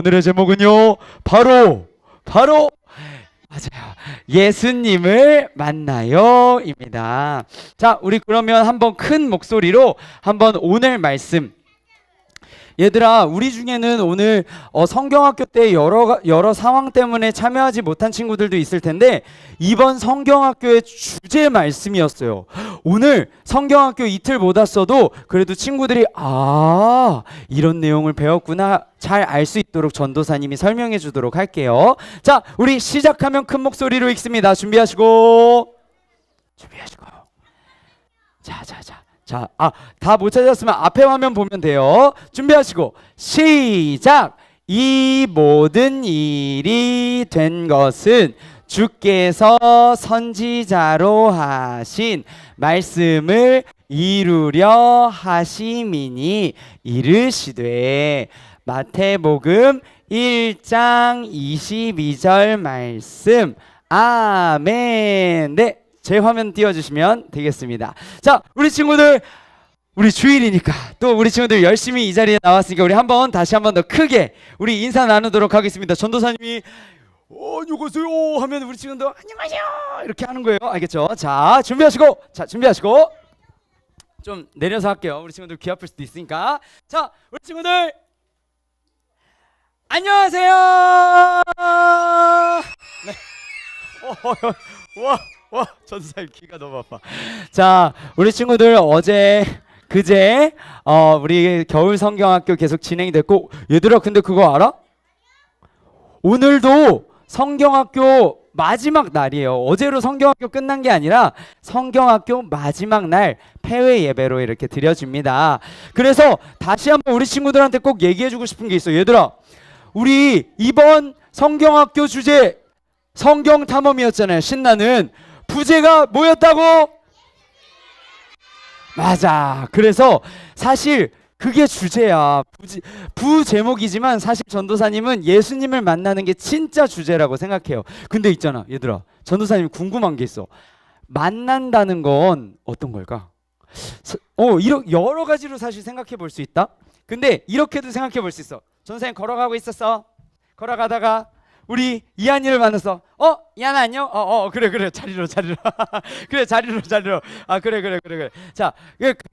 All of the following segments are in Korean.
오늘의 제목은요, 바로 맞아요, 예수님을 만나요입니다. 자, 우리 그러면 한번 큰 목소리로 한번 오늘 말씀, 얘들아, 우리 중에는 오늘 성경학교 때 여러 상황 때문에 참여하지 못한 친구들도 있을 텐데, 이번 성경학교의 주제 말씀이었어요. 오늘 성경학교 이틀 못 왔어도 그래도 친구들이 이런 내용을 배웠구나 잘 알 수 있도록 전도사님이 설명해 주도록 할게요. 자, 우리 시작하면 큰 목소리로 읽습니다. 준비하시고 자, 다 못 찾았으면 앞에 화면 보면 돼요. 준비하시고 시작. 이 모든 일이 된 것은 주께서 선지자로 하신 말씀을 이루려 하심이니 이르시되. 마태복음 1장 22절 말씀. 아멘. 네, 제 화면 띄워주시면 되겠습니다. 자, 우리 친구들, 우리 주일이니까 또 우리 친구들 열심히 이 자리에 나왔으니까 우리 다시 한번 더 크게 우리 인사 나누도록 하겠습니다. 전도사님이 안녕하세요 하면 우리 친구들 안녕하세요 이렇게 하는 거예요. 알겠죠? 자, 준비하시고 좀 내려서 할게요. 우리 친구들 귀 아플 수도 있으니까. 자, 우리 친구들 안녕하세요. 네. 와, 전도사님 귀가 너무 아파. 자, 우리 친구들 그제 우리 겨울 성경학교 계속 진행이 됐고, 얘들아 근데 그거 알아? 오늘도 성경학교 마지막 날이에요. 어제로 성경학교 끝난 게 아니라 성경학교 마지막 날 폐회 예배로 이렇게 드려집니다. 그래서 다시 한번 우리 친구들한테 꼭 얘기해주고 싶은 게 있어요. 얘들아, 우리 이번 성경학교 주제 성경 탐험이었잖아요. 신나는 부제가 뭐였다고? 맞아. 그래서 사실 그게 주제야. 부제목이지만 사실 전도사님은 예수님을 만나는 게 진짜 주제라고 생각해요. 근데 있잖아, 얘들아, 전도사님이 궁금한 게 있어. 만난다는 건 어떤 걸까? 이렇게 여러 가지로 사실 생각해 볼 수 있다. 근데 이렇게도 생각해 볼 수 있어. 전도사님 걸어가고 있었어. 걸어가다가 우리 이한이를 만났어. 이한아 안녕? 그래 자리로 그래 자리로 그래. 자,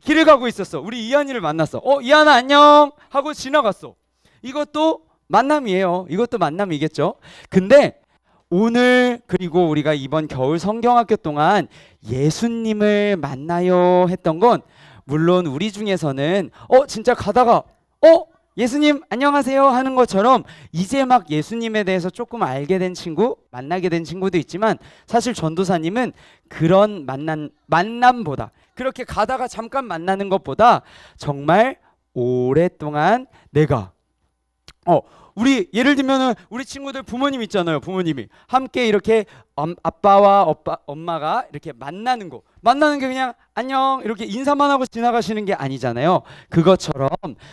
길을 가고 있었어. 우리 이한이를 만났어. 이한아 안녕 하고 지나갔어. 이것도 만남이에요. 이것도 만남이겠죠. 근데 오늘 그리고 우리가 이번 겨울 성경학교 동안 예수님을 만나요 했던 건, 물론 우리 중에서는 진짜 가다가 예수님 안녕하세요 하는 것처럼 이제 막 예수님에 대해서 조금 알게 된 친구, 만나게 된 친구도 있지만, 사실 전도사님은 그런 만남보다, 그렇게 가다가 잠깐 만나는 것보다 정말 오랫동안 내가 우리 예를 들면은 우리 친구들 부모님 있잖아요. 부모님이 함께 이렇게 아빠와 엄마가 이렇게 만나는 게 그냥 안녕 이렇게 인사만 하고 지나가시는 게 아니잖아요. 그것처럼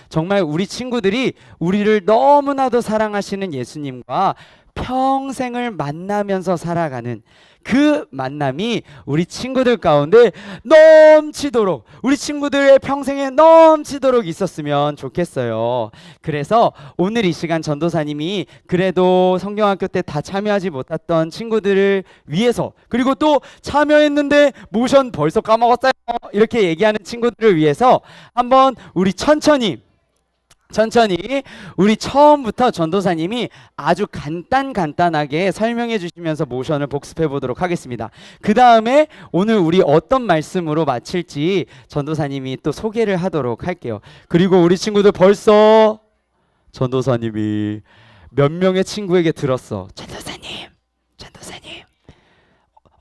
정말 우리 친구들이 우리를 너무나도 사랑하시는 예수님과 평생을 만나면서 살아가는 그 만남이 우리 친구들 가운데 넘치도록, 우리 친구들의 평생에 넘치도록 있었으면 좋겠어요. 그래서 오늘 이 시간 전도사님이 그래도 성경학교 때 다 참여하지 못했던 친구들을 위해서, 그리고 또 참여했는데 모션 벌써 까먹었어요 이렇게 얘기하는 친구들을 위해서 한번 우리 천천히 우리 처음부터 전도사님이 아주 간단하게 설명해 주시면서 모션을 복습해 보도록 하겠습니다. 그 다음에 오늘 우리 어떤 말씀으로 마칠지 전도사님이 또 소개를 하도록 할게요. 그리고 우리 친구들 벌써 전도사님이 몇 명의 친구에게 들었어. 전도사님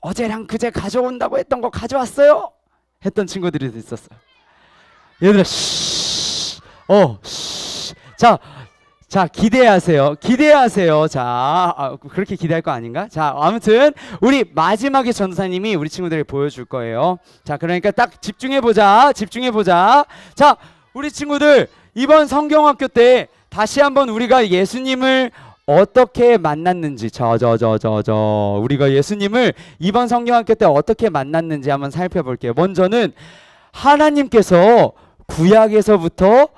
어제랑 그제 가져온다고 했던 거 가져왔어요? 했던 친구들이 있었어요. 얘들아 자, 기대하세요. 자, 그렇게 기대할 거 아닌가? 자, 아무튼 우리 마지막에 전도사님이 우리 친구들에게 보여줄 거예요. 자, 그러니까 딱 집중해보자. 자, 우리 친구들 이번 성경학교 때 다시 한번 우리가 예수님을 어떻게 만났는지, 우리가 예수님을 이번 성경학교 때 어떻게 만났는지 한번 살펴볼게요. 먼저는 하나님께서 구약에서부터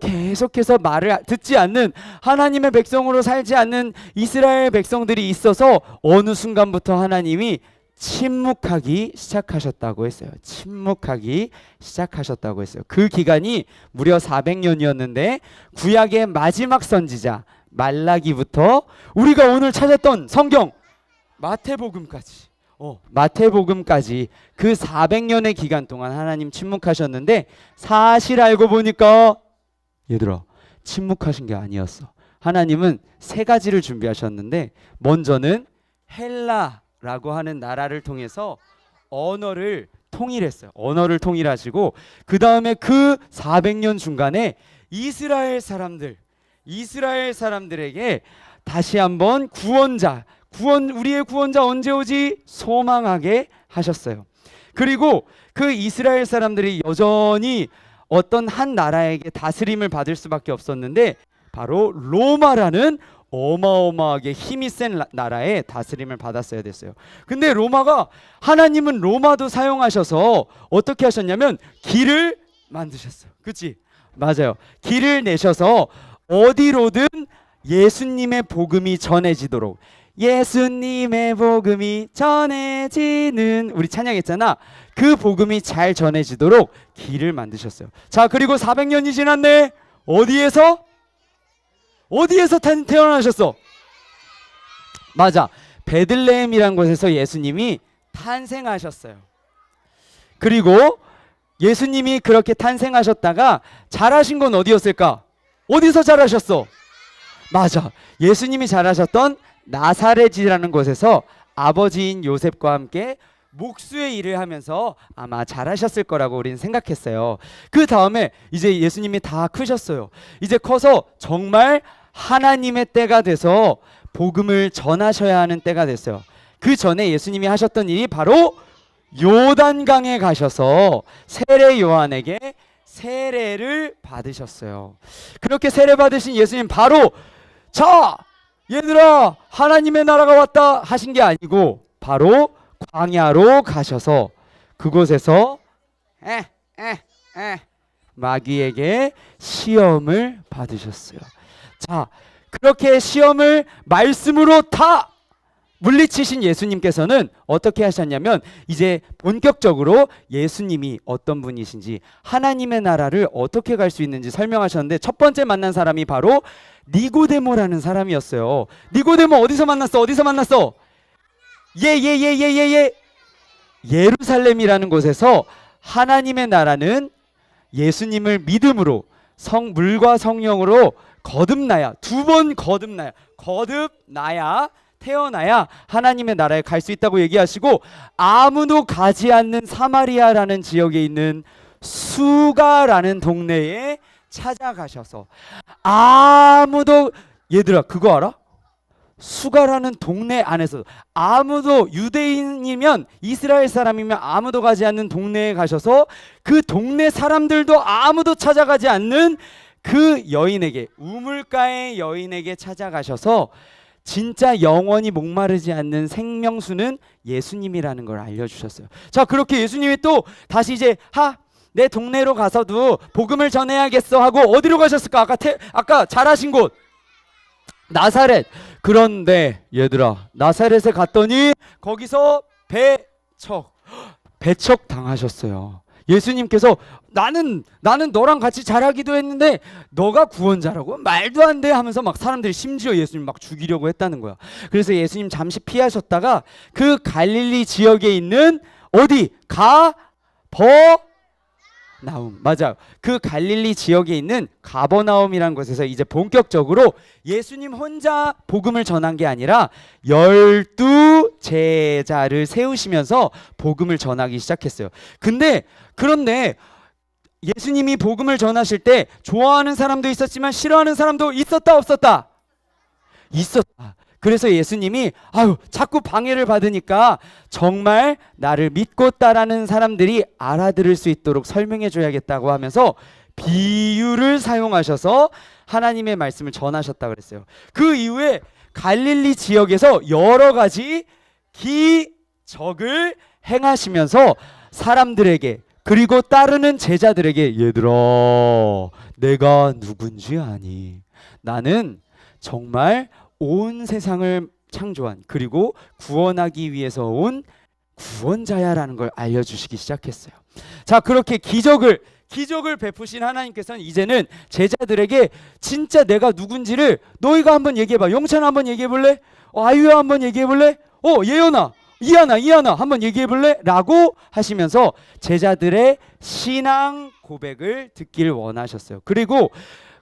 계속해서 말을 듣지 않는 하나님의 백성으로 살지 않는 이스라엘 백성들이 있어서 어느 순간부터 하나님이 침묵하기 시작하셨다고 했어요. 침묵하기 시작하셨다고 했어요. 그 기간이 무려 400년이었는데 구약의 마지막 선지자 말라기부터 우리가 오늘 찾았던 성경 마태복음까지 그 400년의 기간 동안 하나님 침묵하셨는데 사실 알고 보니까 얘들아 침묵하신 게 아니었어. 하나님은 세 가지를 준비하셨는데 먼저는 헬라라고 하는 나라를 통해서 언어를 통일했어요. 언어를 통일하시고 그 다음에 그 400년 중간에 이스라엘 사람들에게 다시 한번 우리의 구원자 언제 오지? 소망하게 하셨어요. 그리고 그 이스라엘 사람들이 여전히 어떤 한 나라에게 다스림을 받을 수밖에 없었는데 바로 로마라는 어마어마하게 힘이 센 나라의 다스림을 받았어야 됐어요. 근데 하나님은 로마도 사용하셔서 어떻게 하셨냐면 길을 만드셨어요. 그치? 맞아요. 길을 내셔서 어디로든 예수님의 복음이 전해지도록 예수님의 복음이 전해지는 우리 찬양했잖아. 그 복음이 잘 전해지도록 길을 만드셨어요. 자, 그리고 400년이 지났네. 어디에서 태어나셨어? 맞아. 베들레헴이란 곳에서 예수님이 탄생하셨어요. 그리고 예수님이 그렇게 탄생하셨다가 자라신 건 어디였을까? 어디서 자라셨어? 맞아. 예수님이 자라셨던 나사렛이라는 곳에서 아버지인 요셉과 함께 목수의 일을 하면서 아마 잘하셨을 거라고 우리는 생각했어요. 그 다음에 이제 예수님이 다 크셨어요. 이제 커서 정말 하나님의 때가 돼서 복음을 전하셔야 하는 때가 됐어요. 그 전에 예수님이 하셨던 일이 바로 요단강에 가셔서 세례 요한에게 세례를 받으셨어요. 그렇게 세례 받으신 예수님 바로 자 얘들아 하나님의 나라가 왔다 하신 게 아니고 바로 광야로 가셔서 그곳에서 마귀에게 시험을 받으셨어요. 자, 그렇게 시험을 말씀으로 다 물리치신 예수님께서는 어떻게 하셨냐면 이제 본격적으로 예수님이 어떤 분이신지 하나님의 나라를 어떻게 갈 수 있는지 설명하셨는데 첫 번째 만난 사람이 바로 니고데모라는 사람이었어요. 니고데모 어디서 만났어? 예루살렘이라는 곳에서 하나님의 나라는 예수님을 믿음으로 물과 성령으로 거듭나야 태어나야 하나님의 나라에 갈 수 있다고 얘기하시고 아무도 가지 않는 사마리아라는 지역에 있는 수가라는 동네에 찾아가셔서 얘들아 그거 알아? 수가라는 동네 안에서 아무도 유대인이면 이스라엘 사람이면 아무도 가지 않는 동네에 가셔서 그 동네 사람들도 아무도 찾아가지 않는 그 여인에게 우물가의 여인에게 찾아가셔서 진짜 영원히 목마르지 않는 생명수는 예수님이라는 걸 알려주셨어요. 자 그렇게 예수님이 또 다시 이제 내 동네로 가서도 복음을 전해야겠어 하고 어디로 가셨을까? 아까 잘하신 곳 나사렛. 그런데 얘들아 나사렛에 갔더니 거기서 배척 당하셨어요. 예수님께서 나는 너랑 같이 자라기도 했는데 너가 구원자라고? 말도 안 돼 하면서 막 사람들이 심지어 예수님 막 죽이려고 했다는 거야. 그래서 예수님 잠시 피하셨다가 그 갈릴리 지역에 있는 맞아. 그 갈릴리 지역에 있는 가버나움이라는 곳에서 이제 본격적으로 예수님 혼자 복음을 전한 게 아니라 12 제자를 세우시면서 복음을 전하기 시작했어요. 그런데 예수님이 복음을 전하실 때 좋아하는 사람도 있었지만 싫어하는 사람도 있었다 없었다? 있었다. 그래서 예수님이 자꾸 방해를 받으니까 정말 나를 믿고 따르는 사람들이 알아들을 수 있도록 설명해 줘야겠다고 하면서 비유를 사용하셔서 하나님의 말씀을 전하셨다 그랬어요. 그 이후에 갈릴리 지역에서 여러 가지 기적을 행하시면서 사람들에게 그리고 따르는 제자들에게 얘들아 내가 누군지 아니? 나는 정말 온 세상을 창조한 그리고 구원하기 위해서 온 구원자야라는 걸 알려주시기 시작했어요. 자, 그렇게 기적을 베푸신 하나님께서는 이제는 제자들에게 진짜 내가 누군지를 너희가 한번 얘기해봐. 용찬아 한번 얘기해볼래? 아유야 한번 얘기해볼래? 예연아, 이하나 한번 얘기해볼래? 라고 하시면서 제자들의 신앙 고백을 듣길 원하셨어요. 그리고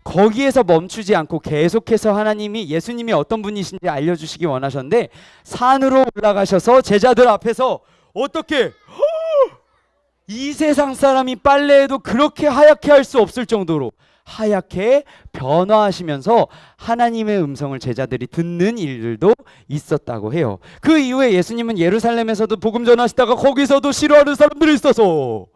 거기에서 멈추지 않고 계속해서 예수님이 어떤 분이신지 알려주시기 원하셨는데 산으로 올라가셔서 제자들 앞에서 어떻게 이 세상 사람이 빨래해도 그렇게 하얗게 할 수 없을 정도로 하얗게 변화하시면서 하나님의 음성을 제자들이 듣는 일들도 있었다고 해요. 그 이후에 예수님은 예루살렘에서도 복음 전하시다가 거기서도 싫어하는 사람들이 있어서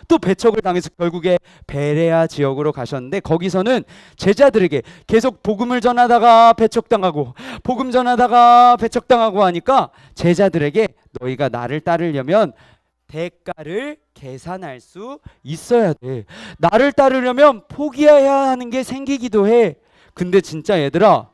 또 배척을 당해서 결국에 베레아 지역으로 가셨는데 거기서는 제자들에게 계속 복음을 전하다가 배척당하고 복음 전하다가 배척당하고 하니까 제자들에게 너희가 나를 따르려면 대가를 계산할 수 있어야 돼. 나를 따르려면 포기해야 하는 게 생기기도 해. 근데 진짜 얘들아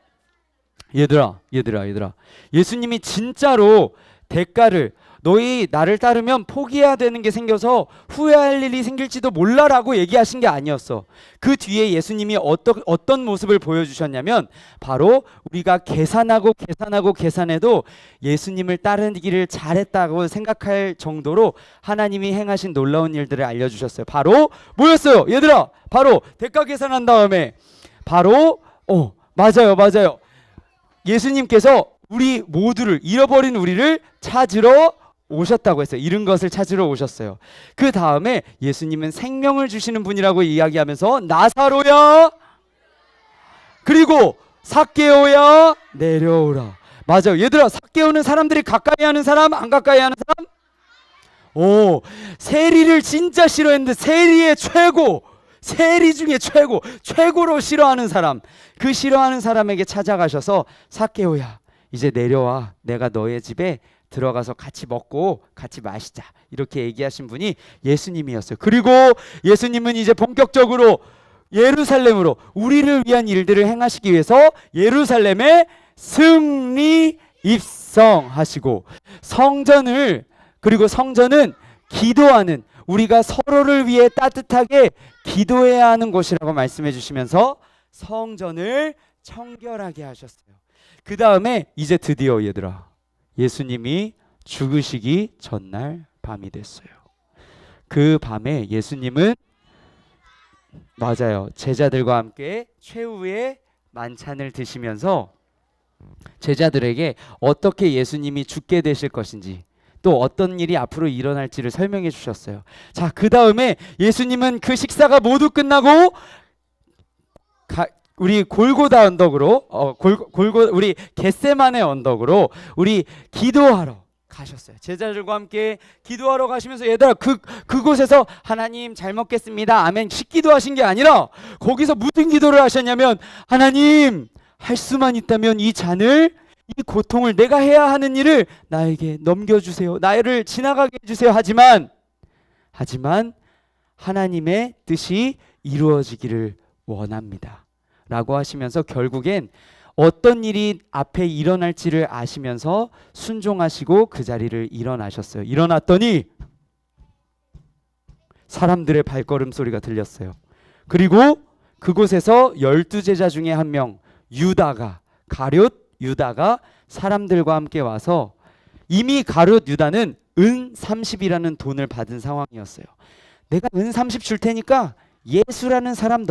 예수님이 진짜로 대가를 너희 나를 따르면 포기해야 되는 게 생겨서 후회할 일이 생길지도 몰라라고 얘기하신 게 아니었어. 그 뒤에 예수님이 어떤 모습을 보여주셨냐면 바로 우리가 계산해도 예수님을 따르기를 잘했다고 생각할 정도로 하나님이 행하신 놀라운 일들을 알려주셨어요. 바로 뭐였어요? 얘들아 바로 대가 계산한 다음에 바로 맞아요. 예수님께서 우리 모두를 잃어버린 우리를 찾으러 오셨다고 했어요. 잃은 것을 찾으러 오셨어요. 그 다음에 예수님은 생명을 주시는 분이라고 이야기하면서 나사로야 그리고 삭개오야 내려오라. 맞아요. 얘들아 삭개오는 사람들이 가까이 하는 사람 안 가까이 하는 사람? 세리를 진짜 싫어했는데 세리 중에 최고로 싫어하는 사람, 그 싫어하는 사람에게 찾아가셔서 삭개오야 이제 내려와 내가 너의 집에 들어가서 같이 먹고 같이 마시자 이렇게 얘기하신 분이 예수님이었어요. 그리고 예수님은 이제 본격적으로 예루살렘으로 우리를 위한 일들을 행하시기 위해서 예루살렘에 승리 입성하시고 그리고 성전은 기도하는 우리가 서로를 위해 따뜻하게 기도해야 하는 곳이라고 말씀해 주시면서 성전을 청결하게 하셨어요. 그 다음에 이제 드디어 얘들아 예수님이 죽으시기 전날 밤이 됐어요. 그 밤에 예수님은 맞아요. 제자들과 함께 최후의 만찬을 드시면서 제자들에게 어떻게 예수님이 죽게 되실 것인지 또 어떤 일이 앞으로 일어날지를 설명해 주셨어요. 자, 그 다음에 예수님은 그 식사가 모두 끝나고 우리 골고다 언덕으로 우리 겟세마네 언덕으로 우리 기도하러 가셨어요. 제자들과 함께 기도하러 가시면서 얘들아 그곳에서 하나님 잘 먹겠습니다 아멘 식기도 하신 게 아니라 거기서 무슨 기도를 하셨냐면 하나님 할 수만 있다면 이 고통을 내가 해야 하는 일을 나에게 넘겨주세요. 나를 지나가게 해주세요. 하지만 하나님의 뜻이 이루어지기를 원합니다 라고 하시면서 결국엔 어떤 일이 앞에 일어날지를 아시면서 순종하시고 그 자리를 일어나셨어요. 일어났더니 사람들의 발걸음 소리가 들렸어요. 그리고 그곳에서 12제자 중에 한 명 가룟 유다가 사람들과 함께 와서 이미 가룟 유다는 은 30이라는 돈을 받은 상황이었어요. 내가 은 30 줄 테니까 예수라는 사람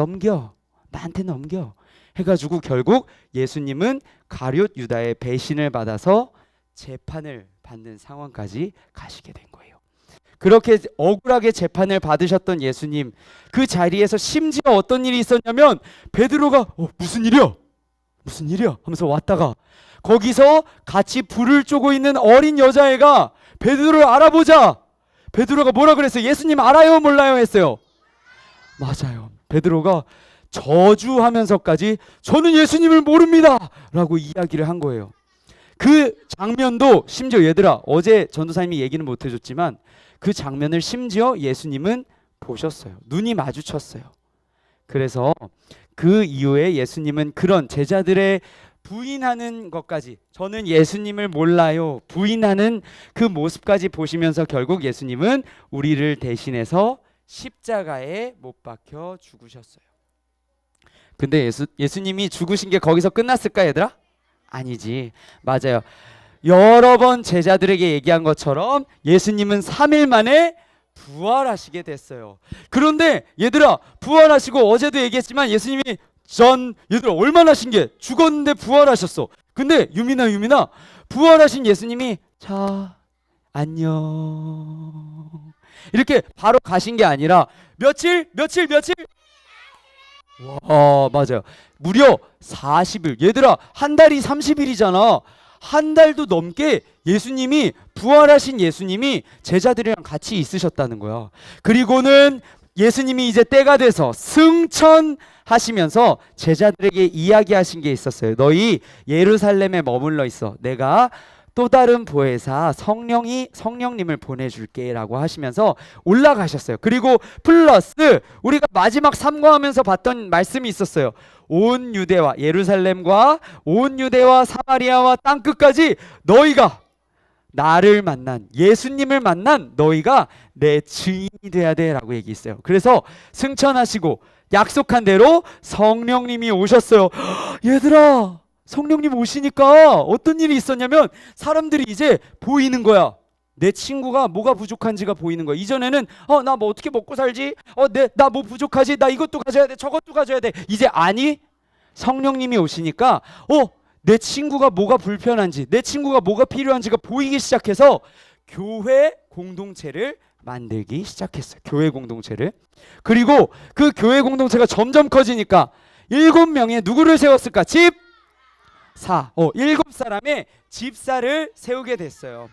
나한테 넘겨 해가지고 결국 예수님은 가룟 유다의 배신을 받아서 재판을 받는 상황까지 가시게 된 거예요. 그렇게 억울하게 재판을 받으셨던 예수님 그 자리에서 심지어 어떤 일이 있었냐면 베드로가 무슨 일이야 하면서 왔다가 거기서 같이 불을 쪼고 있는 어린 여자애가 베드로를 알아보자 베드로가 뭐라 그랬어요? 예수님 알아요 몰라요 했어요. 맞아요. 베드로가 저주하면서까지 저는 예수님을 모릅니다 라고 이야기를 한 거예요. 그 장면도 심지어 얘들아 어제 전도사님이 얘기는 못 해줬지만 그 장면을 심지어 예수님은 보셨어요. 눈이 마주쳤어요. 그래서 그 이후에 예수님은 그런 제자들의 부인하는 것까지 저는 예수님을 몰라요 부인하는 그 모습까지 보시면서 결국 예수님은 우리를 대신해서 십자가에 못 박혀 죽으셨어요. 근데 예수님이 죽으신 게 거기서 끝났을까 얘들아? 아니지. 맞아요. 여러 번 제자들에게 얘기한 것처럼 예수님은 3일 만에 부활하시게 됐어요. 그런데 얘들아 부활하시고 어제도 얘기했지만 예수님이 얘들아 얼마나 신기해. 죽었는데 부활하셨어. 근데 유민아 부활하신 예수님이 자 안녕 이렇게 바로 가신 게 아니라 며칠 와 맞아요. 무려 40일. 얘들아 한 달이 30일이잖아. 한 달도 넘게 예수님이 부활하신 예수님이 제자들이랑 같이 있으셨다는 거야. 그리고는 예수님이 이제 때가 돼서 승천하시면서 제자들에게 이야기하신 게 있었어요. 너희 예루살렘에 머물러 있어. 내가 또 다른 보혜사 성령님을 보내줄게 라고 하시면서 올라가셨어요. 그리고 플러스 우리가 마지막 삼과하면서 봤던 말씀이 있었어요. 온 유대와 예루살렘과 온 유대와 사마리아와 땅끝까지 너희가 나를 만난 예수님을 만난 너희가 내 증인이 돼야 돼 라고 얘기했어요. 그래서 승천하시고 약속한 대로 성령님이 오셨어요. 얘들아 성령님 오시니까 어떤 일이 있었냐면 사람들이 이제 보이는 거야. 내 친구가 뭐가 부족한지가 보이는 거야. 이전에는 나 뭐 어떻게 먹고 살지? 나 뭐 부족하지? 나 이것도 가져야 돼. 저것도 가져야 돼. 이제 아니 성령님이 오시니까 내 친구가 뭐가 불편한지 내 친구가 뭐가 필요한지가 보이기 시작해서 교회 공동체를 만들기 시작했어요. 교회 공동체를. 그리고 그 교회 공동체가 점점 커지니까 7명의 누구를 세웠을까? 7사람의 집사를 세우게 됐어요.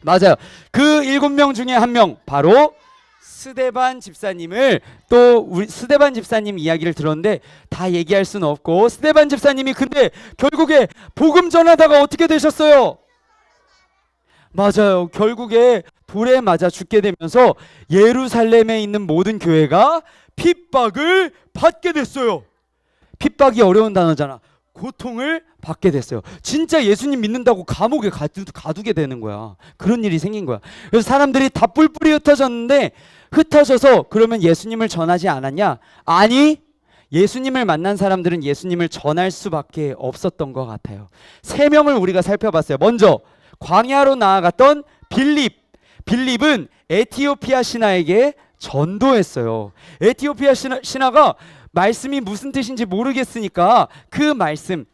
맞아요. 그 7명 중에 한 명 바로 스데반 집사님을 또 우리 스데반 집사님 이야기를 들었는데 다 얘기할 수는 없고 스데반 집사님이 근데 결국에 복음 전하다가 어떻게 되셨어요? 맞아요. 결국에 돌에 맞아 죽게 되면서 예루살렘에 있는 모든 교회가 핍박을 받게 됐어요. 핍박이 어려운 단어잖아. 고통을 받게 됐어요. 진짜 예수님 믿는다고 감옥에 가두게 되는 거야. 그런 일이 생긴 거야. 그래서 사람들이 다 뿔뿔이 흩어져서 그러면 예수님을 전하지 않았냐? 아니, 예수님을 만난 사람들은 예수님을 전할 수밖에 없었던 것 같아요. 3명을 우리가 살펴봤어요. 먼저 광야로 나아갔던 빌립은 에티오피아 신하에게 전도했어요. 에티오피아 신하가 말씀이 무슨 뜻인지 모르겠으니까 그 말씀이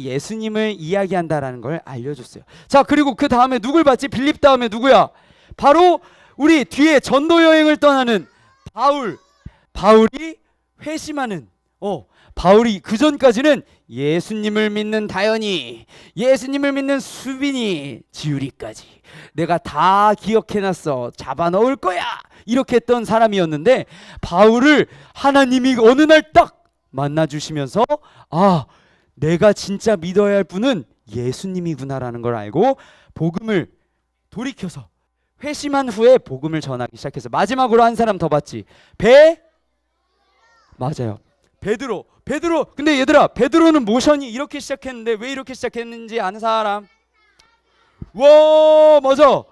예수님을 이야기한다라는 걸 알려줬어요. 자, 그리고 그 다음에 누굴 봤지? 빌립 다음에 누구야? 바로 우리 뒤에 전도 여행을 떠나는 바울이 회심하는 바울이 그 전까지는 예수님을 믿는 다현이, 예수님을 믿는 수빈이, 지율이까지 내가 다 기억해놨어. 잡아넣을 거야. 이렇게 했던 사람이었는데 바울을 하나님이 어느 날 딱 만나주시면서 내가 진짜 믿어야 할 분은 예수님이구나라는 걸 알고 복음을 돌이켜서 회심한 후에 복음을 전하기 시작해서 마지막으로 한 사람 더 봤지. 맞아요. 베드로. 근데 얘들아 베드로는 모션이 이렇게 시작했는데 왜 이렇게 시작했는지 아는 사람? 와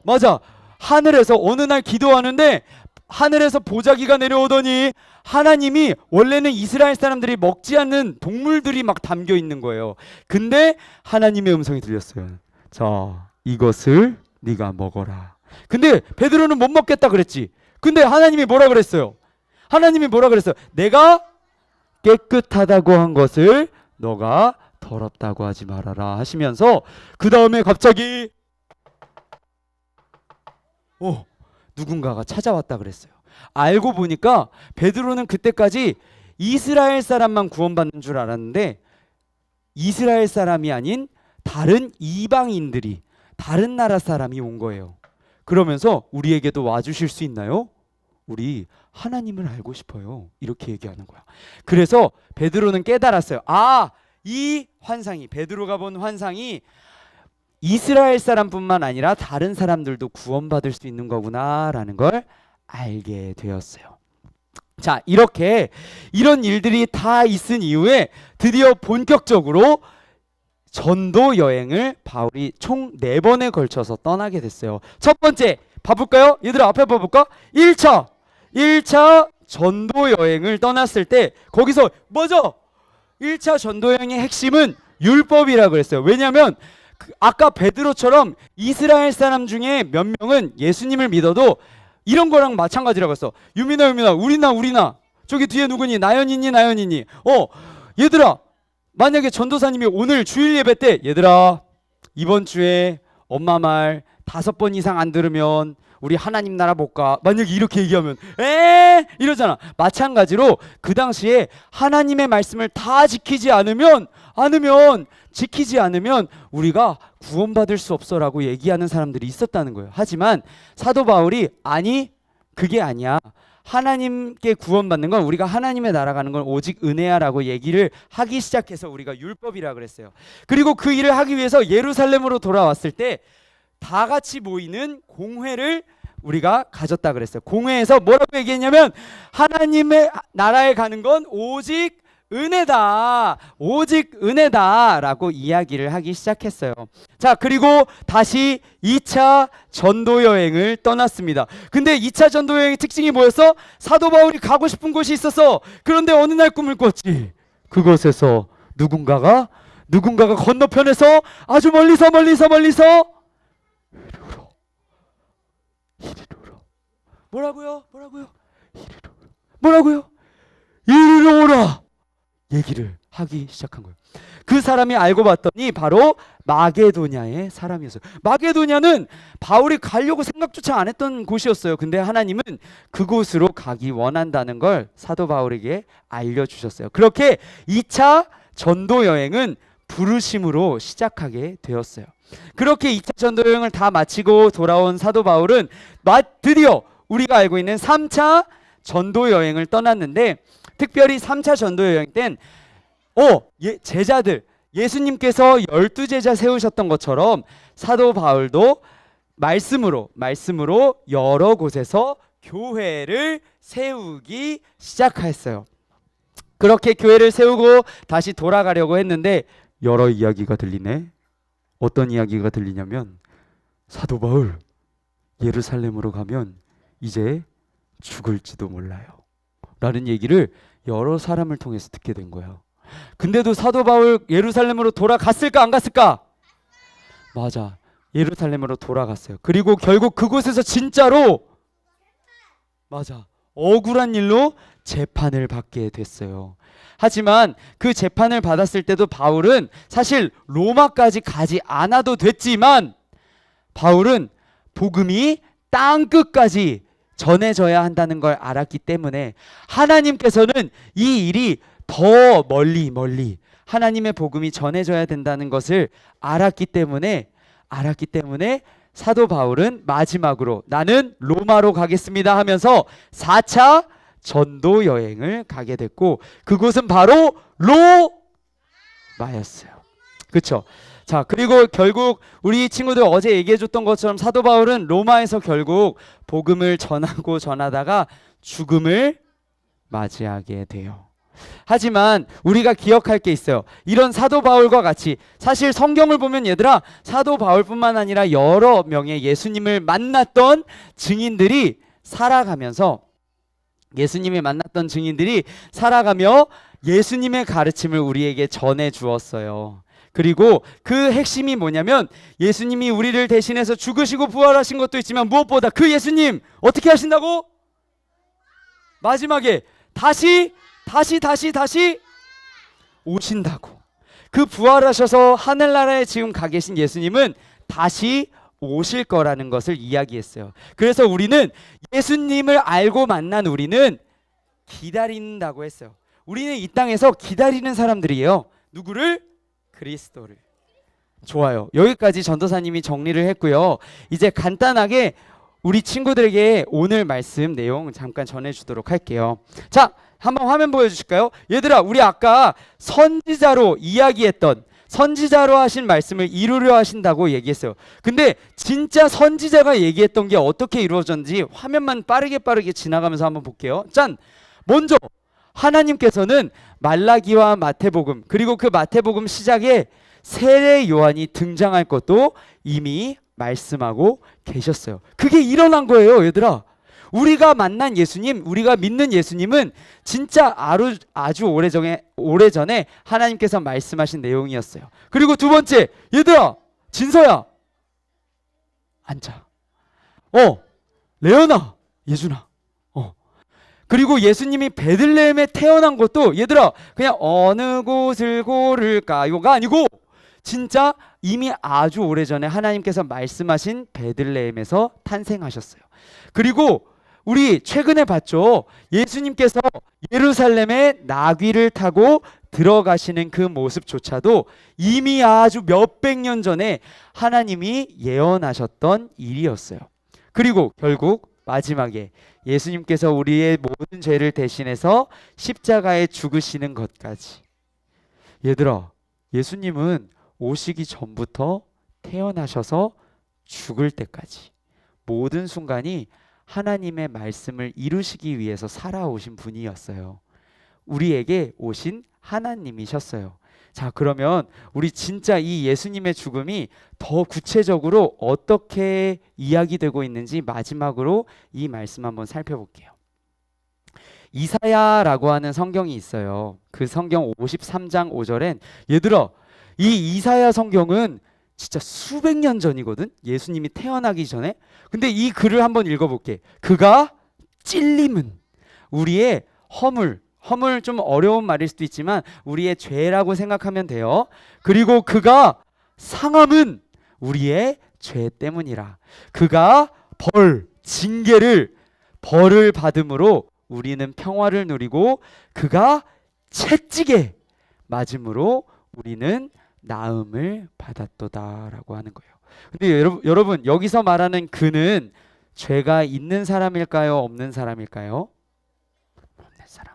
맞아. 하늘에서 어느 날 기도하는데 하늘에서 보자기가 내려오더니 하나님이 원래는 이스라엘 사람들이 먹지 않는 동물들이 막 담겨 있는 거예요. 근데 하나님의 음성이 들렸어요. 자, 이것을 네가 먹어라. 근데 베드로는 못 먹겠다 그랬지. 근데 하나님이 뭐라 그랬어요? 내가 깨끗하다고 한 것을 너가 더럽다고 하지 말아라 하시면서 그 다음에 갑자기 누군가가 찾아왔다 그랬어요. 알고 보니까 베드로는 그때까지 이스라엘 사람만 구원받는 줄 알았는데 이스라엘 사람이 아닌 다른 이방인들이, 다른 나라 사람이 온 거예요. 그러면서 우리에게도 와주실 수 있나요? 우리 하나님을 알고 싶어요. 이렇게 얘기하는 거야. 그래서 베드로는 깨달았어요. 이 환상이, 베드로가 본 환상이 이스라엘 사람뿐만 아니라 다른 사람들도 구원받을 수 있는 거구나라는 걸 알게 되었어요. 자, 이렇게 이런 일들이 다 있은 이후에 드디어 본격적으로 전도 여행을 바울이 총 4번에 걸쳐서 떠나게 됐어요. 첫 번째 봐볼까요? 얘들아, 앞에 봐볼까? 1차 전도 여행을 떠났을 때 거기서 뭐죠? 1차 전도 여행의 핵심은 율법이라고 그랬어요. 왜냐하면 아까 베드로처럼 이스라엘 사람 중에 몇 명은 예수님을 믿어도 이런 거랑 마찬가지라고 했어. 유민아 우리나 저기 뒤에 누구니? 나연이니? 얘들아, 만약에 전도사님이 오늘 주일 예배 때 얘들아, 이번 주에 엄마 말 5번 이상 안 들으면 우리 하나님 나라 못 가. 만약에 이렇게 얘기하면 이러잖아. 마찬가지로 그 당시에 하나님의 말씀을 다 지키지 않으면 우리가 구원받을 수 없어라고 얘기하는 사람들이 있었다는 거예요. 하지만 사도 바울이 아니, 그게 아니야. 하나님께 구원받는 건, 우리가 하나님의 나라 가는 건 오직 은혜야라고 얘기를 하기 시작해서 우리가 율법이라 그랬어요. 그리고 그 일을 하기 위해서 예루살렘으로 돌아왔을 때 다 같이 모이는 공회를 우리가 가졌다 그랬어요. 공회에서 뭐라고 얘기했냐면 하나님의 나라에 가는 건 오직 은혜다라고 이야기를 하기 시작했어요. 자, 그리고 다시 2차 전도 여행을 떠났습니다. 근데 2차 전도 여행의 특징이 뭐였어? 사도 바울이 가고 싶은 곳이 있었어. 그런데 어느 날 꿈을 꿨지. 그곳에서 누군가가 건너편에서 아주 멀리서 이리로 뭐라고요? 이리로 오라 얘기를 하기 시작한 거예요. 그 사람이 알고 봤더니 바로 마게도냐의 사람이었어요. 마게도냐는 바울이 가려고 생각조차 안 했던 곳이었어요. 근데 하나님은 그곳으로 가기 원한다는 걸 사도 바울에게 알려주셨어요. 그렇게 2차 전도 여행은 부르심으로 시작하게 되었어요. 그렇게 2차 전도 여행을 다 마치고 돌아온 사도 바울은 드디어 우리가 알고 있는 3차 전도 여행을 떠났는데, 특별히 3차 전도 여행 땐 제자들, 예수님께서 12제자 세우셨던 것처럼 사도 바울도 말씀으로 여러 곳에서 교회를 세우기 시작했어요. 그렇게 교회를 세우고 다시 돌아가려고 했는데 여러 이야기가 들리네. 어떤 이야기가 들리냐면 사도 바울 예루살렘으로 가면 이제 죽을지도 몰라요 라는 얘기를 여러 사람을 통해서 듣게 된 거예요. 근데도 사도 바울 예루살렘으로 돌아갔을까 안 갔을까? 맞아, 예루살렘으로 돌아갔어요. 그리고 결국 그곳에서 진짜로 억울한 일로 재판을 받게 됐어요. 하지만 그 재판을 받았을 때도 바울은 사실 로마까지 가지 않아도 됐지만 바울은 복음이 땅끝까지 전해져야 한다는 걸 알았기 때문에 하나님께서는 이 일이 더 멀리 하나님의 복음이 전해져야 된다는 것을 알았기 때문에 사도 바울은 마지막으로 나는 로마로 가겠습니다 하면서 4차 전도 여행을 가게 됐고, 그곳은 바로 로마였어요. 그렇죠? 자, 그리고 결국 우리 친구들 어제 얘기해줬던 것처럼 사도 바울은 로마에서 결국 복음을 전하다가 죽음을 맞이하게 돼요. 하지만 우리가 기억할 게 있어요. 이런 사도 바울과 같이 사실 성경을 보면 얘들아, 사도 바울뿐만 아니라 여러 명의 예수님을 만났던 증인들이 살아가며 예수님의 가르침을 우리에게 전해 주었어요. 그리고 그 핵심이 뭐냐면 예수님이 우리를 대신해서 죽으시고 부활하신 것도 있지만 무엇보다 그 예수님 어떻게 하신다고? 마지막에 다시 오신다고. 그 부활하셔서 하늘나라에 지금 가 계신 예수님은 다시 오실 거라는 것을 이야기했어요. 그래서 우리는 예수님을 알고 만난 우리는 기다린다고 했어요. 우리는 이 땅에서 기다리는 사람들이에요. 누구를? 그리스도를. 좋아요. 여기까지 전도사님이 정리를 했고요. 이제 간단하게 우리 친구들에게 오늘 말씀 내용 잠깐 전해주도록 할게요. 자, 한번 화면 보여주실까요? 얘들아, 우리 아까 선지자로 이야기했던 선지자로 하신 말씀을 이루려 하신다고 얘기했어요. 근데 진짜 선지자가 얘기했던 게 어떻게 이루어졌는지 화면만 빠르게 지나가면서 한번 볼게요. 짠! 먼저 하나님께서는 말라기와 마태복음, 그리고 그 마태복음 시작에 세례 요한이 등장할 것도 이미 말씀하고 계셨어요. 그게 일어난 거예요, 얘들아. 우리가 만난 예수님, 우리가 믿는 예수님은 진짜 아주 오래전에 하나님께서 말씀하신 내용이었어요. 그리고 두 번째, 얘들아, 진서야, 앉아. 레연아, 예준아. 그리고 예수님이 베들레헴에 태어난 것도 얘들아, 그냥 어느 곳을 고를까요가 아니고 진짜 이미 아주 오래전에 하나님께서 말씀하신 베들레헴에서 탄생하셨어요. 그리고 우리 최근에 봤죠. 예수님께서 예루살렘에 나귀를 타고 들어가시는 그 모습조차도 이미 아주 몇백 년 전에 하나님이 예언하셨던 일이었어요. 그리고 결국 마지막에 예수님께서 우리의 모든 죄를 대신해서 십자가에 죽으시는 것까지. 얘들아, 예수님은 오시기 전부터 태어나셔서 죽을 때까지 모든 순간이 하나님의 말씀을 이루시기 위해서 살아오신 분이었어요. 우리에게 오신 하나님이셨어요. 자, 그러면 우리 진짜 이 예수님의 죽음이 더 구체적으로 어떻게 이야기되고 있는지 마지막으로 이 말씀 한번 살펴볼게요. 이사야라고 하는 성경이 있어요. 그 성경 53장 5절엔 얘들아, 이 이사야 성경은 진짜 수백 년 전이거든. 예수님이 태어나기 전에. 근데 이 글을 한번 읽어볼게. 그가 찔림은 우리의 허물 좀 어려운 말일 수도 있지만 우리의 죄라고 생각하면 돼요. 그리고 그가 상함은 우리의 죄 때문이라. 그가 벌을 받음으로 우리는 평화를 누리고 그가 채찍에 맞음으로 우리는 나음을 받았도다라고 하는 거예요. 근데 여러분 여기서 말하는 그는 죄가 있는 사람일까요? 없는 사람일까요? 없는 사람.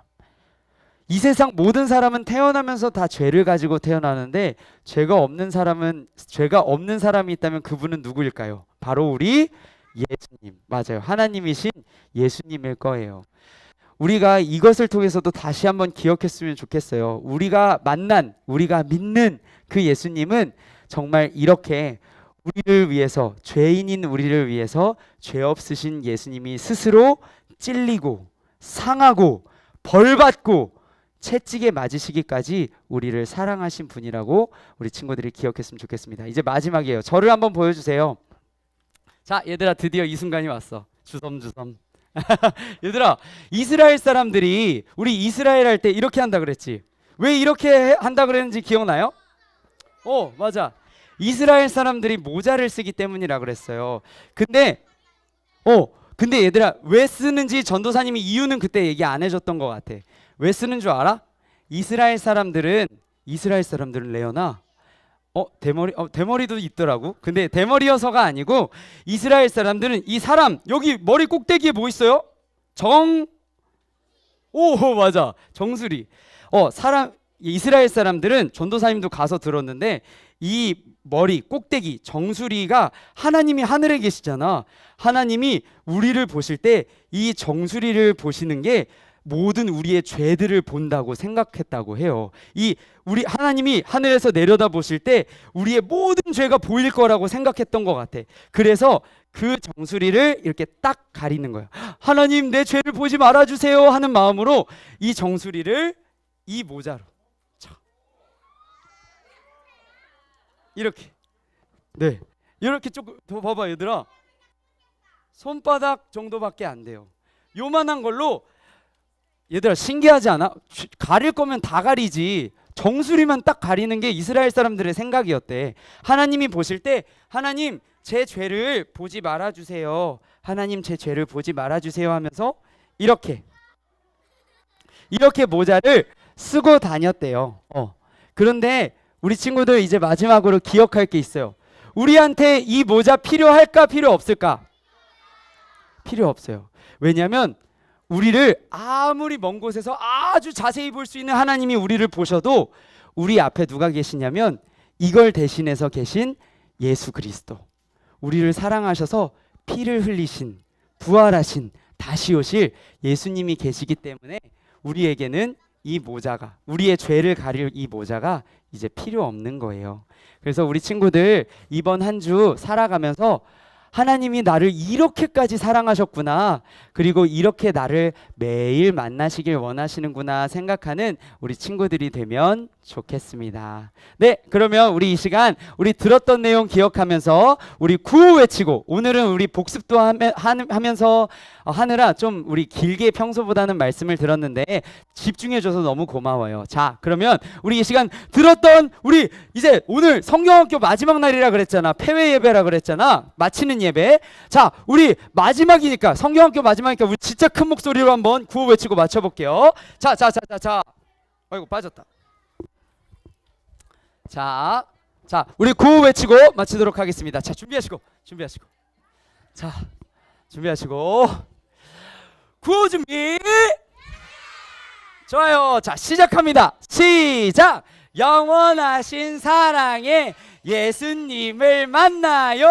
이 세상 모든 사람은 태어나면서 다 죄를 가지고 태어나는데 죄가 없는 사람이 있다면 그분은 누구일까요? 바로 우리 예수님. 맞아요. 하나님이신 예수님일 거예요. 우리가 이것을 통해서도 다시 한번 기억했으면 좋겠어요. 우리가 믿는 그 예수님은 정말 이렇게 우리를 위해서, 죄인인 우리를 위해서 죄 없으신 예수님이 스스로 찔리고 상하고 벌받고 채찍에 맞으시기까지 우리를 사랑하신 분이라고 우리 친구들이 기억했으면 좋겠습니다. 이제 마지막이에요. 저를 한번 보여주세요. 자, 얘들아, 드디어 이 순간이 왔어. 주섬주섬. 얘들아, 이스라엘 사람들이 우리 이스라엘 할 때 이렇게 한다 그랬지. 왜 이렇게 한다 그랬는지 기억나요? 맞아. 이스라엘 사람들이 모자를 쓰기 때문이라 그랬어요. 근데 얘들아, 왜 쓰는지 전도사님이 이유는 그때 얘기 안 해줬던 것 같아. 왜 쓰는 줄 알아? 이스라엘 사람들은 레오나 대머리도 있더라고. 근데 대머리여서가 아니고 이스라엘 사람들은 이 사람 여기 머리 꼭대기에 뭐 있어요? 맞아. 정수리. 이스라엘 사람들은 전도사님도 가서 들었는데 이 머리 꼭대기 정수리가 하나님이 하늘에 계시잖아. 하나님이 우리를 보실 때 이 정수리를 보시는 게 모든 우리의 죄들을 본다고 생각했다고 해요. 우리 하나님이 하늘에서 내려다 보실 때 우리의 모든 죄가 보일 거라고 생각했던 것 같아. 그래서 그 정수리를 이렇게 딱 가리는 거야. 하나님, 내 죄를 보지 말아주세요 하는 마음으로 이 정수리를 이 모자로 이렇게 이렇게 조금 더 봐봐. 얘들아, 손바닥 정도밖에 안 돼요. 요만한 걸로. 얘들아, 신기하지 않아? 가릴 거면 다 가리지. 정수리만 딱 가리는 게 이스라엘 사람들의 생각이었대. 하나님이 보실 때 하나님, 제 죄를 보지 말아주세요. 하나님, 제 죄를 보지 말아주세요 하면서 이렇게 모자를 쓰고 다녔대요. 그런데 우리 친구들 이제 마지막으로 기억할 게 있어요. 우리한테 이 모자 필요할까 필요 없을까? 필요 없어요. 왜냐하면 우리를 아무리 먼 곳에서 아주 자세히 볼 수 있는 하나님이 우리를 보셔도 우리 앞에 누가 계시냐면 이걸 대신해서 계신 예수 그리스도, 우리를 사랑하셔서 피를 흘리신, 부활하신, 다시 오실 예수님이 계시기 때문에 우리에게는 이 모자가, 우리의 죄를 가릴 이 모자가 이제 필요 없는 거예요. 그래서 우리 친구들 이번 한 주 살아가면서 하나님이 나를 이렇게까지 사랑하셨구나, 그리고 이렇게 나를 매일 만나시길 원하시는구나 생각하는 우리 친구들이 되면 좋겠습니다. 네, 그러면 우리 이 시간 우리 들었던 내용 기억하면서 우리 구호 외치고, 오늘은 우리 복습도 하면서 하느라 좀 우리 길게 평소보다는 말씀을 들었는데 집중해줘서 너무 고마워요. 자, 그러면 우리 이 시간 들었던, 우리 이제 오늘 성경학교 마지막 날이라 그랬잖아. 폐회 예배라 그랬잖아. 마치는 예배. 자, 우리 마지막이니까, 성경학교 마지막이니까 우리 진짜 큰 목소리로 한번 구호 외치고 맞춰볼게요. 자. 아이고 빠졌다. 자, 우리 구호 외치고 마치도록 하겠습니다. 자, 준비하시고. 자, 준비하시고. 구호 준비. 좋아요. 자, 시작합니다. 시작. 영원하신 사랑의 예수님을 만나요.